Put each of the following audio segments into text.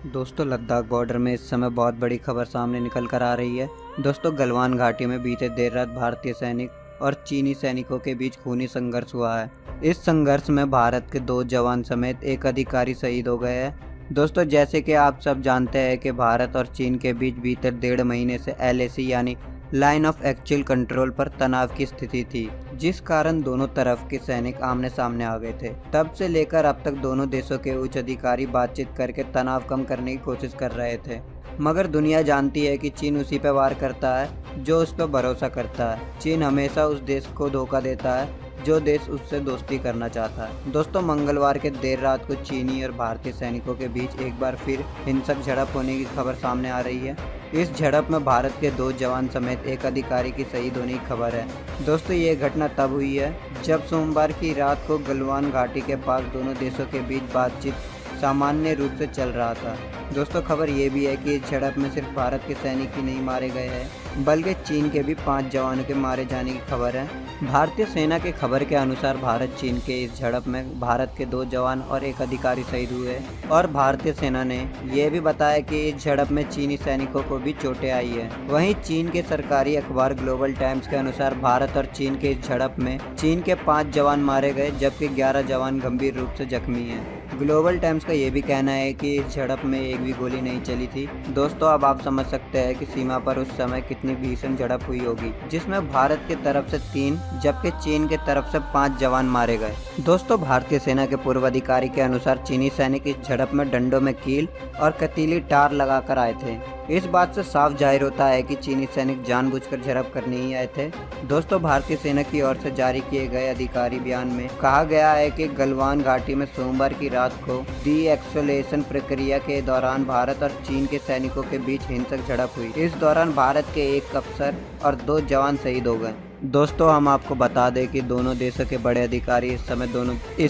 दोस्तों लद्दाख बॉर्डर में इस समय बहुत बड़ी खबर सामने निकल कर आ रही है। दोस्तों गलवान घाटी में बीते देर रात भारतीय सैनिक और चीनी सैनिकों के बीच खूनी संघर्ष हुआ है। इस संघर्ष में भारत के 2 जवान समेत एक अधिकारी शहीद हो गए हैं। दोस्तों जैसे कि आप सब जानते हैं कि भारत और चीन के बीच बीते 1.5 महीने से LAC यानी लाइन ऑफ एक्चुअल कंट्रोल पर तनाव की स्थिति थी, जिस कारण दोनों तरफ के सैनिक आमने सामने आ गए थे। तब से लेकर अब तक दोनों देशों के उच्च अधिकारी बातचीत करके तनाव कम करने की कोशिश कर रहे थे, मगर दुनिया जानती है कि चीन उसी पर वार करता है जो उस पर भरोसा करता है। चीन हमेशा उस देश को धोखा देता है जो देश उससे दोस्ती करना चाहता है। दोस्तों मंगलवार के देर रात को चीनी और भारतीय सैनिकों के बीच एक बार फिर हिंसक झड़प होने की खबर सामने आ रही है। इस झड़प में भारत के 2 जवान समेत एक अधिकारी की शहीद होने की खबर है। दोस्तों ये घटना तब हुई है जब सोमवार की रात को गलवान घाटी के पास दोनों देशों के बीच बातचीत सामान्य रूप से चल रहा था। दोस्तों खबर ये भी है कि इस झड़प में सिर्फ भारत के सैनिक ही नहीं मारे गए हैं, बल्कि चीन के भी 5 जवानों के मारे जाने की खबर है। भारतीय सेना के खबर के अनुसार भारत चीन के इस झड़प में भारत के 2 जवान और एक अधिकारी शहीद हुए और भारतीय सेना ने यह भी बताया कि इस झड़प में चीनी सैनिकों को भी चोटें आई है। वहीं चीन के सरकारी अखबार ग्लोबल टाइम्स के अनुसार भारत और चीन के इस झड़प में चीन के 5 जवान मारे गए जबकि 11 जवान गंभीर रूप से जख्मी हैं। ग्लोबल टाइम्स का यह भी कहना है कि इस झड़प में एक भी गोली नहीं चली थी। दोस्तों अब आप समझ सकते हैं कि सीमा पर उस समय कितनी भीषण झड़प हुई होगी, जिसमें भारत की तरफ से 3 जबकि चीन की तरफ से 5 जवान मारे गए। दोस्तों भारतीय सेना के पूर्व अधिकारी के अनुसार चीनी सैनिक इस झड़प में डंडों में कील और कतीली टार लगाकर आए थे। इस बात से साफ जाहिर होता है कि चीनी सैनिक जानबूझकर झड़प करने ही आए थे। दोस्तों भारतीय सेना की ओर से जारी किए गए अधिकारी बयान में कहा गया है कि गलवान घाटी में सोमवार की रात को डी-एस्केलेशन प्रक्रिया के दौरान भारत और चीन के सैनिकों के बीच हिंसक झड़प हुई। इस दौरान भारत के 1 अफसर और 2 जवान शहीद हो गए। दोस्तों हम आपको बता दें कि दोनों देशों के बड़े अधिकारी इस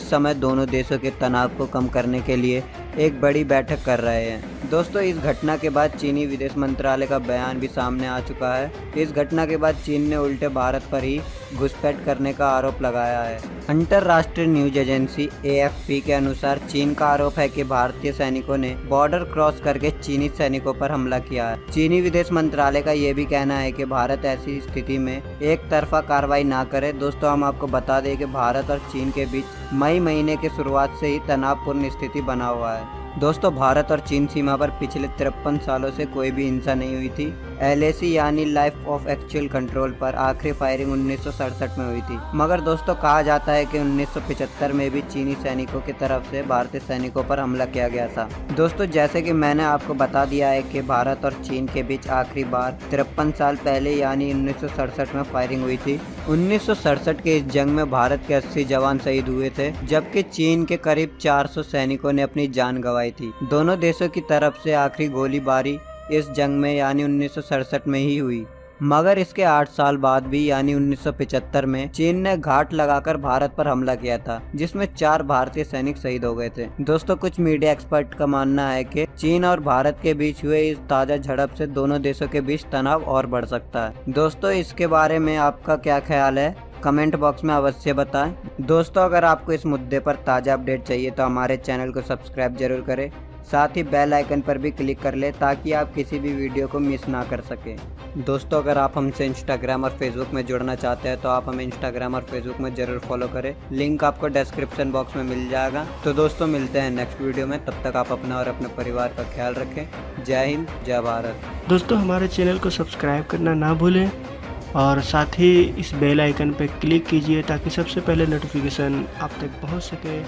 समय दोनों देशों के तनाव को कम करने के लिए एक बड़ी बैठक कर रहे हैं। दोस्तों इस घटना के बाद चीनी विदेश मंत्रालय का बयान भी सामने आ चुका है। इस घटना के बाद चीन ने उल्टे भारत पर ही घुसपैठ करने का आरोप लगाया है। अंतर्राष्ट्रीय न्यूज एजेंसी AFP के अनुसार चीन का आरोप है कि भारतीय सैनिकों ने बॉर्डर क्रॉस करके चीनी सैनिकों पर हमला किया है। चीनी विदेश मंत्रालय का यह भी कहना है कि भारत ऐसी स्थिति में एक तरफा कार्रवाई ना करे। दोस्तों हम आपको बता दें कि भारत और चीन के बीच मई महीने की शुरुआत से ही तनावपूर्ण स्थिति बना हुआ है। दोस्तों भारत और चीन सीमा पर पिछले 53 सालों से कोई भी हिंसा नहीं हुई थी। LAC यानी लाइफ ऑफ एक्चुअल कंट्रोल पर आखिरी फायरिंग 1967 में हुई थी, मगर दोस्तों कहा जाता है कि 1975 में भी चीनी सैनिकों की तरफ से भारतीय सैनिकों पर हमला किया गया था। दोस्तों जैसे कि मैंने आपको बता दिया है कि भारत और चीन के बीच आखिरी बार 53 साल पहले यानी 1967 में फायरिंग हुई थी। 1967 के इस जंग में भारत के 80 जवान शहीद हुए थे, जबकि चीन के करीब 400 सैनिकों ने अपनी जान गंवाई थी। दोनों देशों की तरफ से आखिरी गोलीबारी इस जंग में यानी 1967 में ही हुई, मगर इसके 8 साल बाद भी यानी 1975 में चीन ने घाट लगाकर भारत पर हमला किया था, जिसमें 4 भारतीय सैनिक शहीद हो गए थे। दोस्तों कुछ मीडिया एक्सपर्ट का मानना है कि चीन और भारत के बीच हुए इस ताजा झड़प से दोनों देशों के बीच तनाव और बढ़ सकता है। दोस्तों इसके बारे में आपका क्या ख्याल है, कमेंट बॉक्स में अवश्य बताएं। दोस्तों अगर आपको इस मुद्दे पर ताज़ा अपडेट चाहिए तो हमारे चैनल को सब्सक्राइब जरूर करें, साथ ही बेल आइकन पर भी क्लिक कर लें ताकि आप किसी भी वीडियो को मिस ना कर सकें। दोस्तों अगर आप हमसे इंस्टाग्राम और फेसबुक में जुड़ना चाहते हैं तो आप हमें इंस्टाग्राम और फेसबुक में ज़रूर फॉलो करें, लिंक आपको डिस्क्रिप्शन बॉक्स में मिल जाएगा। तो दोस्तों मिलते हैं नेक्स्ट वीडियो में, तब तक आप अपना और अपने परिवार का ख्याल रखें। जय हिंद जय भारत। दोस्तों हमारे चैनल को सब्सक्राइब करना ना भूलें और साथ ही इस बेल आइकन पर क्लिक कीजिए ताकि सबसे पहले नोटिफिकेशन आप तक पहुंच सके।